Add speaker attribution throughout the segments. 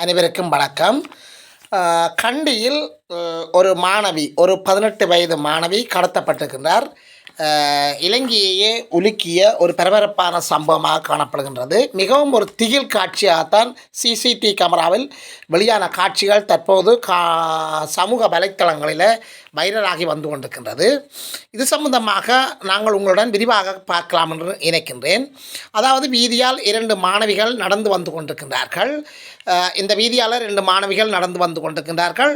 Speaker 1: அனைவருக்கும் வணக்கம். கண்டியில் ஒரு மாணவி, ஒரு 18 வயது மாணவி கடத்தப்பட்டிருக்கின்றார். இலங்கையையே உலுக்கிய ஒரு பரபரப்பான சம்பவமாக காணப்படுகின்றது. மிகவும் ஒரு திகில் காட்சியாகத்தான் சிசிடிவி கேமராவில் வெளியான காட்சிகள் தற்போது சமூக வலைத்தளங்களில் வைரலாகி வந்து கொண்டிருக்கின்றது. இது சம்பந்தமாக நாங்கள் உங்களுடன் விரிவாக பார்க்கலாம் என்று நினைக்கின்றேன். அதாவது வீதியால் 2 மாணவிகள் நடந்து வந்து கொண்டிருக்கின்றார்கள். இந்த வீதியால் 2 மாணவிகள் நடந்து வந்து கொண்டிருக்கின்றார்கள்.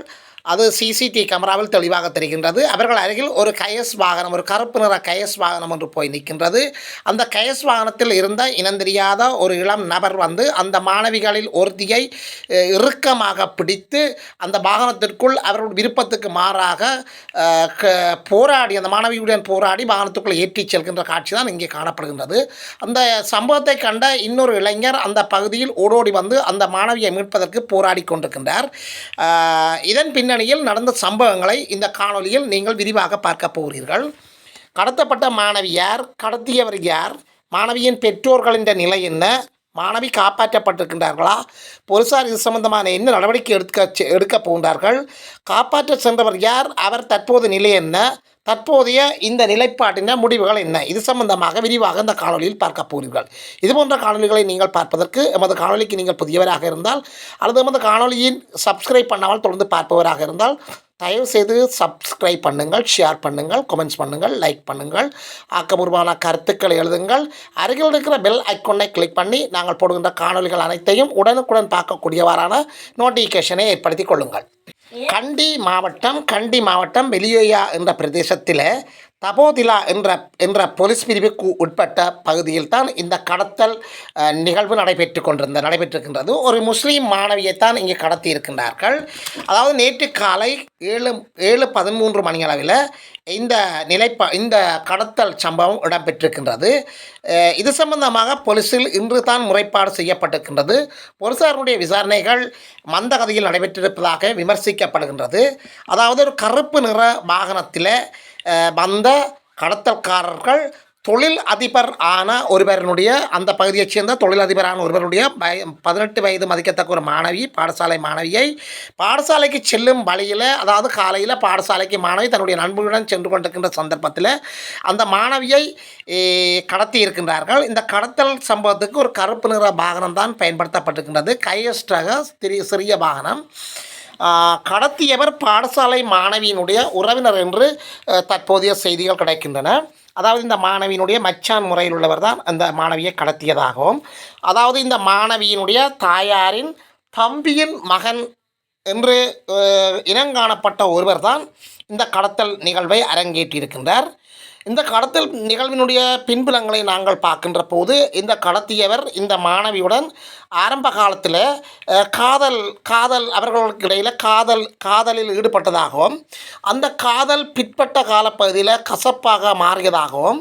Speaker 1: அது சிசிடிவி கேமராவில் தெளிவாக தெரிகின்றது. அவர்கள் அருகில் ஒரு கயஸ் வாகனம், ஒரு கருப்பு நிற கயஸ் வாகனம் ஒன்று போய் நிற்கின்றது. அந்த கயஸ் வாகனத்தில் இருந்த இனந்தெரியாத ஒரு இளம் நபர் வந்து அந்த மாணவிகளில் ஒருத்தியை இறுக்கமாக பிடித்து அந்த வாகனத்திற்குள் அவர்கள் விருப்பத்துக்கு மாறாக போராடி, அந்த மாணவியுடன் போராடி வாகனத்துக்குள் ஏற்றிச் செல்கின்ற காட்சி தான் இங்கே காணப்படுகின்றது. அந்த சம்பவத்தை கண்ட இன்னொரு இளைஞர் அந்த பகுதியில் ஓடோடி வந்து அந்த மாணவியை மீட்பதற்கு போராடி கொண்டிருக்கின்றார். இதன் பின்னணியில் நடந்த சம்பவங்களை இந்த காணொலியில் நீங்கள் விரிவாக பார்க்க போகிறீர்கள். கடத்தப்பட்ட மாணவி யார்? கடத்தியவர் யார்? மாணவியின் பெற்றோர்களின் நிலை என்ன? மாணவி காப்பாற்றப்பட்டிருக்கின்றார்களா? போலீசார் இது சம்பந்தமான என்ன நடவடிக்கை எடுக்க போகின்றார்கள்? காப்பாற்ற சென்றவர் யார்? அவர் தற்போது நிலை என்ன? தற்போதைய இந்த நிலைப்பாட்டின் முடிவுகள் என்ன? இது சம்பந்தமாக விரிவாக இந்த காணொலியில் பார்க்க போகிறீர்கள். இதுபோன்ற காணொலிகளை நீங்கள் பார்ப்பதற்கு எமது காணொலிக்கு நீங்கள் புதியவராக இருந்தால் அல்லது எமது காணொலியின் சப்ஸ்கிரைப் பண்ணாமல் தொடர்ந்து பார்ப்பவராக இருந்தால் தயவுசெய்து சப்ஸ்கிரைப் பண்ணுங்கள், ஷேர் பண்ணுங்கள், கமெண்ட்ஸ் பண்ணுங்கள், லைக் பண்ணுங்கள், ஆக்கபூர்வமான கருத்துக்களை எழுதுங்கள். அருகில் இருக்கிற பெல் ஐக்கோனை கிளிக் பண்ணி நாங்கள் போடுகின்ற காணொலிகள் அனைத்தையும் உடனுக்குடன் பார்க்கக்கூடியவாறான நோட்டிஃபிகேஷனை ஏற்படுத்தி கொள்ளுங்கள். கண்டி மாவட்டம் வெளியோயா என்ற பிரதேசத்தில் தபோதிலா என்ற போலீஸ் பிரிவுக்கு உட்பட்ட பகுதியில் தான் இந்த கடத்தல் நிகழ்வு நடைபெற்றிருக்கின்றது. ஒரு முஸ்லீம் மாணவியைத்தான் இங்கே கடத்தி இருக்கின்றார்கள். அதாவது நேற்று காலை 7:13 மணியளவில் இந்த கடத்தல் சம்பவம் இடம்பெற்றிருக்கின்றது. இது சம்பந்தமாக போலீஸில் இன்று தான் முறைப்பாடு செய்யப்பட்டிருக்கின்றது. போலீசாருடைய விசாரணைகள் மந்தகதியில் நடைபெற்றிருப்பதாக விமர்சிக்கப்படுகின்றது. அதாவது ஒரு கருப்பு நிற வாகனத்தில் வந்த கடத்தல்காரர்கள் தொழில் அதிபர் ஆன ஒருவருடைய, அந்த பகுதியைச் சேர்ந்த தொழிலதிபரான ஒருவருடைய 18 வயது மதிக்கத்தக்க ஒரு மாணவி, பாடசாலை மாணவியை பாடசாலைக்கு செல்லும் வழியில், அதாவது காலையில் பாடசாலைக்கு மாணவி தன்னுடைய நண்பர்களுடன் சென்று கொண்டிருக்கின்ற சந்தர்ப்பத்தில் அந்த மாணவியை கடத்தி இருக்கின்றார்கள். இந்த கடத்தல் சம்பவத்துக்கு ஒரு கருப்பு நிற வாகனம் தான் பயன்படுத்தப்பட்டிருக்கின்றது. கையஸ்டாக சிறிய வாகனம். கடத்தியவர் பாடசாலை மாணவியினுடைய உறவினர் என்று தற்போதைய செய்திகள் கிடைக்கின்றன. அதாவது இந்த மாணவியினுடைய மச்சான் முறையில் உள்ளவர் தான் அந்த மாணவியை கடத்தியதாகவும், அதாவது இந்த மாணவியினுடைய தாயாரின் தம்பியின் மகன் என்று இனங்காணப்பட்ட ஒருவர் தான் இந்த கடத்தல் நிகழ்வை அரங்கேற்றியிருக்கின்றார். இந்த கடத்தல் நிகழ்வினுடைய பின்புலங்களை நாங்கள் பார்க்கின்ற போது இந்த கடத்தியவர் இந்த மாணவியுடன் ஆரம்ப காலத்தில் அவர்களுக்கு இடையில் காதலில் ஈடுபட்டதாகவும், அந்த காதல் பிற்பட்ட காலப்பகுதியில் கசப்பாக மாறியதாகவும்,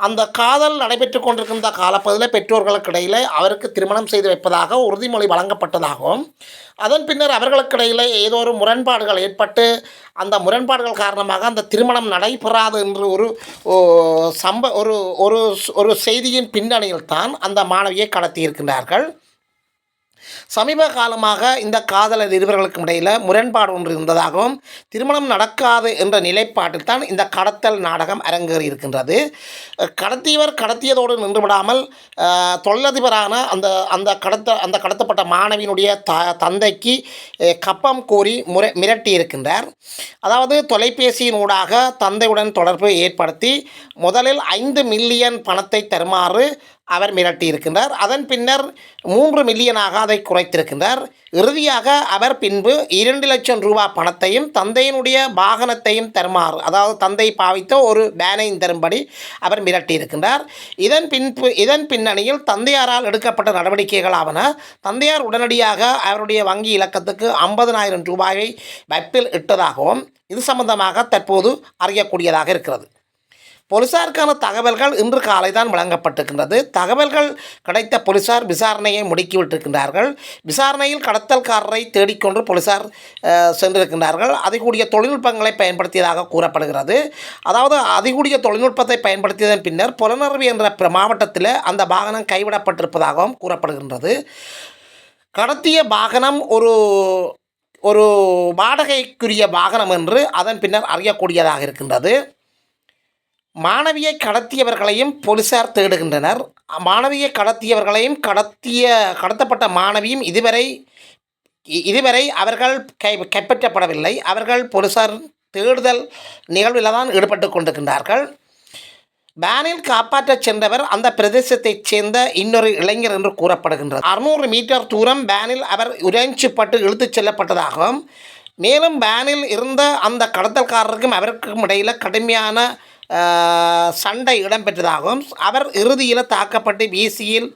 Speaker 1: அந்த காதல் நடைபெற்று கொண்டிருக்கின்ற காலப்பகுதியில் பெற்றோர்களுக்கு இடையில் அவருக்கு திருமணம் செய்து வைப்பதாக உறுதிமொழி வழங்கப்பட்டதாகவும், அதன் பின்னர் அவர்களுக்கு இடையில் ஏதோ ஒரு முரண்பாடுகள் ஏற்பட்டு அந்த முரண்பாடுகள் காரணமாக அந்த திருமணம் நடைபெறாது என்று ஒரு செய்தியின் பின்னணியில் தான் அந்த மாணவியை கடத்தியிருக்கின்றார்கள். சமீப காலமாக இந்த காதலர் இருவர்களுக்கும் இடையில் முரண்பாடு ஒன்று இருந்ததாகவும், திருமணம் நடக்காது என்ற நிலைப்பாட்டில் தான் இந்த கடத்தல் நாடகம் அரங்கேறி இருக்கின்றது. கடத்தியவர் கடத்தியதோடு நின்றுவிடாமல் தொழிலதிபரான அந்த கடத்தப்பட்ட மாணவியினுடைய தந்தைக்கு கப்பம் கோரி மிரட்டி இருக்கின்றார். அதாவது தொலைபேசியின் ஊடாக தந்தையுடன் தொடர்பு ஏற்படுத்தி முதலில் 5 மில்லியன் பணத்தை தருமாறு அவர் மிரட்டியிருக்கின்றார். அதன் பின்னர் 3 மில்லியனாக அதை குறைத்திருக்கின்றார். இறுதியாக அவர் பின்பு 2 லட்சம் ரூபாய் பணத்தையும் தந்தையினுடைய வாகனத்தையும் தருமாறு, அதாவது தந்தை பாவித்த ஒரு வேனையும் தரும்படி அவர் மிரட்டியிருக்கின்றார். இதன் பின்னணியில் தந்தையாரால் எடுக்கப்பட்ட நடவடிக்கைகளாவன, தந்தையார் உடனடியாக அவருடைய வங்கி இலக்கத்துக்கு 50,000 ரூபாயை வைப்பில் இட்டதாகவும் இது சம்பந்தமாக தற்போது அறியக்கூடியதாக இருக்கிறது. போலீசாருக்கான தகவல்கள் இன்று காலை தான் வழங்கப்பட்டிருக்கின்றது. தகவல்கள் கிடைத்த போலீசார் விசாரணையை முடுக்கிவிட்டிருக்கின்றார்கள். விசாரணையில் கடத்தல்காரரை தேடிக்கொண்டு போலீசார் சென்றிருக்கின்றார்கள். அதிகூடிய தொழில்நுட்பங்களை பயன்படுத்தியதாக கூறப்படுகிறது. அதாவது அதிகூடிய தொழில்நுட்பத்தை பயன்படுத்தியதன் பின்னர் புலனறுவி என்ற மாவட்டத்தில் அந்த வாகனம் கைவிடப்பட்டிருப்பதாகவும் கூறப்படுகின்றது. கடத்திய வாகனம் ஒரு ஒரு வாடகைக்குரிய வாகனம் என்று அதன் பின்னர் அறியக்கூடியதாக இருக்கின்றது. மாணவியை கடத்தியவர்களையும் போலீசார் தேடுகின்றனர். மாணவியை கடத்தியவர்களையும் கடத்தப்பட்ட மாணவியும் இதுவரை அவர்கள் கைப்பற்றப்படவில்லை. அவர்கள் போலீசார் தேடுதல் நிகழ்வில் தான் ஈடுபட்டு கொண்டிருக்கின்றார்கள். வேனில் காப்பாற்றச் சென்றவர் அந்த பிரதேசத்தைச் சேர்ந்த இன்னொரு இளைஞர் என்று கூறப்படுகின்றது. 600 மீட்டர் தூரம் வேனில் அவர் உறைஞ்சிப்பட்டு இழுத்துச் செல்லப்பட்டதாகவும், மேலும் வேனில் இருந்த அந்த கடத்தல்காரருக்கும் அவருக்கும் இடையில் கடுமையான சண்டை இடம்பெற்றதாகவும், அவர் இறுதியில் தாக்கப்பட்டு வீசியில்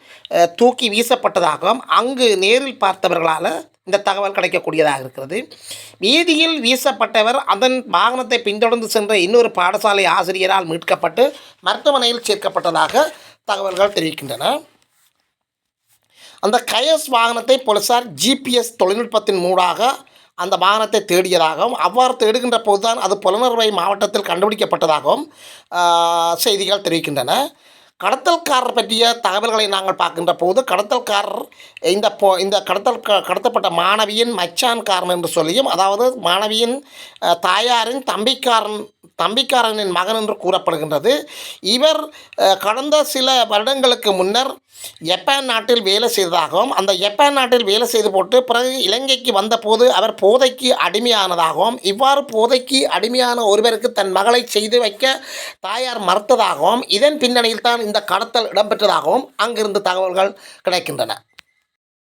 Speaker 1: தூக்கி வீசப்பட்டதாகவும் அங்கு நேரில் பார்த்தவர்களால் இந்த தகவல் கிடைக்கக்கூடியதாக இருக்கிறது. வீதியில் வீசப்பட்டவர் அதன் வாகனத்தை பின்தொடர்ந்து சென்ற இன்னொரு பாடசாலை ஆசிரியரால் மீட்கப்பட்டு மருத்துவமனையில் சேர்க்கப்பட்டதாக தகவல்கள் தெரிவிக்கின்றன. அந்த கயஸ் வாகனத்தை போலீசார் ஜிபிஎஸ் தொழில்நுட்பத்தின் மூலமாக அந்த வாகனத்தை தேடியதாகவும், அவ்வாறு தேடுகின்ற போதுதான் அது புலனறுவை மாவட்டத்தில் கண்டுபிடிக்கப்பட்டதாகவும் செய்திகள் தெரிவிக்கின்றன. கடத்தல்காரர் பற்றிய தகவல்களை நாங்கள் பார்க்கின்ற போது, கடத்தல்காரர் இந்த கடத்தப்பட்ட மாணவியின் மச்சான்காரன் என்று சொல்லியும், அதாவது மாணவியின் தாயாரின் தம்பிக்காரனின் மகன் என்று கூறப்படுகின்றது. இவர் கடந்த சில வருடங்களுக்கு முன்னர் ஜப்பான் நாட்டில் வேலை செய்ததாகவும், அந்த ஜப்பான் நாட்டில் வேலை செய்து போட்டு பிறகு இலங்கைக்கு வந்தபோது அவர் போதைக்கு அடிமையானதாகவும், இவ்வாறு போதைக்கு அடிமையான ஒருவருக்கு தன் மகளை செய்து வைக்க தாயார் மறுத்ததாகவும், இதன் பின்னணியில் தான் இந்த கடத்தல் இடம்பெற்றதாகவும் அங்கிருந்து தகவல்கள் கிடைக்கின்றன.